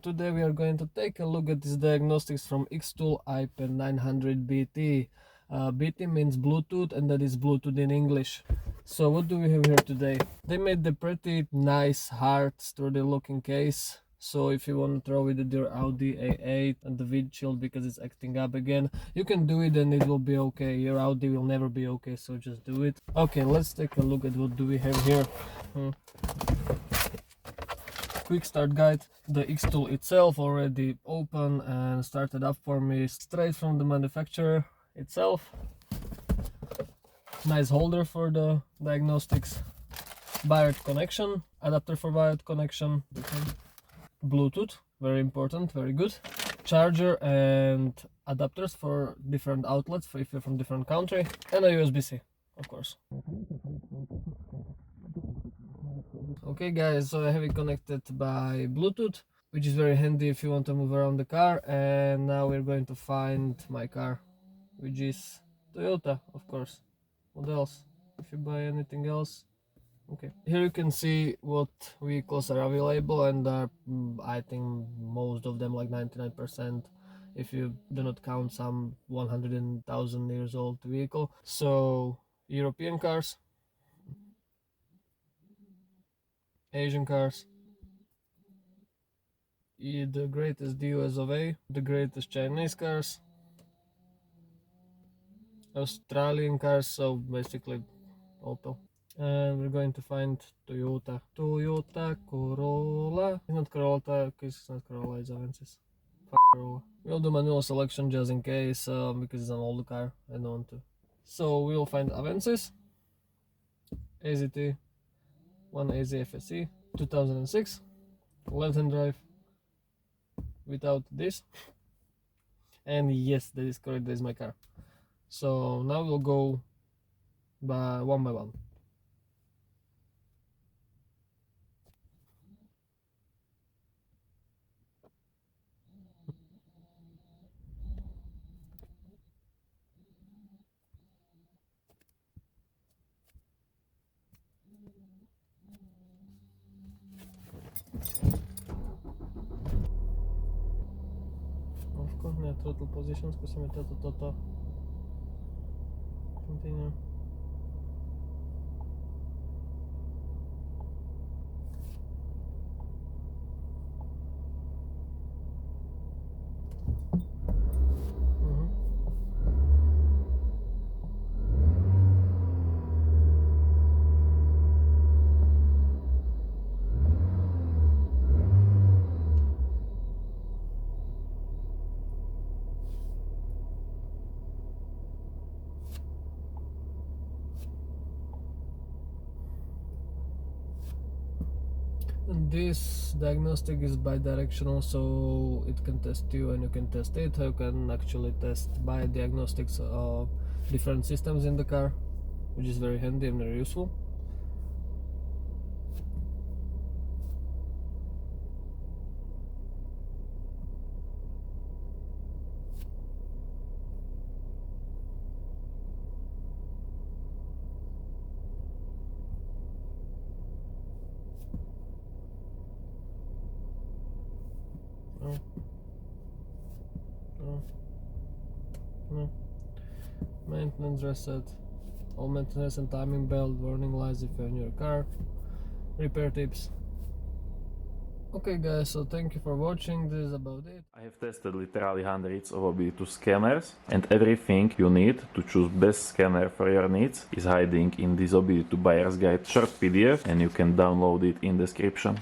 Today we are going to take a look at this diagnostics from XTool IP900BT. BT means Bluetooth, and that is Bluetooth in English. So what do we have here today? They made the pretty nice, hard, sturdy looking case. So if you want to throw it at your Audi A8 and the windshield because it's acting up again, you can do it and it will be okay. Your Audi will never be okay, so just do it. Okay, let's take a look at what do we have here. Quick start guide. The XTool itself already open and started up for me straight from the manufacturer itself. Nice holder for the diagnostics. Wired connection, adapter for wired connection. Bluetooth, very important, very good. Charger and adapters for different outlets for if you're from different country, and a USB-C, of course. Okay guys, so I have it connected by Bluetooth, which is very handy if you want to move around the car. And now we're going to find my car, which is Toyota, of course. What else? If you buy anything else. Okay, here you can see what vehicles are available, and I think most of them, like 99%, if you do not count some 100,000 years old vehicle. So European cars, Asian cars, the greatest US of A, the greatest Chinese cars, Australian cars, so basically Opel. And we're going to find Toyota Corolla. It's not Corolla, because it's not Corolla, it's Avensis. Corolla. We'll do manual selection just in case, because it's an old car, I don't want to. So we'll find Avensis, AZT, 1AZ FSE, 2006, left-hand drive, without this. And yes, that is correct, that is my car. So now we'll go by one. Of course, na throttle position, skúsime toto. Continue. And this diagnostic is bi-directional, so it can test you and you can test it. You can actually test bi-diagnostics of different systems in the car, which is very handy and very useful. No. Maintenance reset, all maintenance and timing belt, warning lights if you're in your car, repair tips. Okay guys, so thank you for watching. This is about it. I have tested literally hundreds of OBD2 scanners, and everything you need to choose best scanner for your needs is hiding in this OBD2 buyer's guide short PDF, and you can download it in description.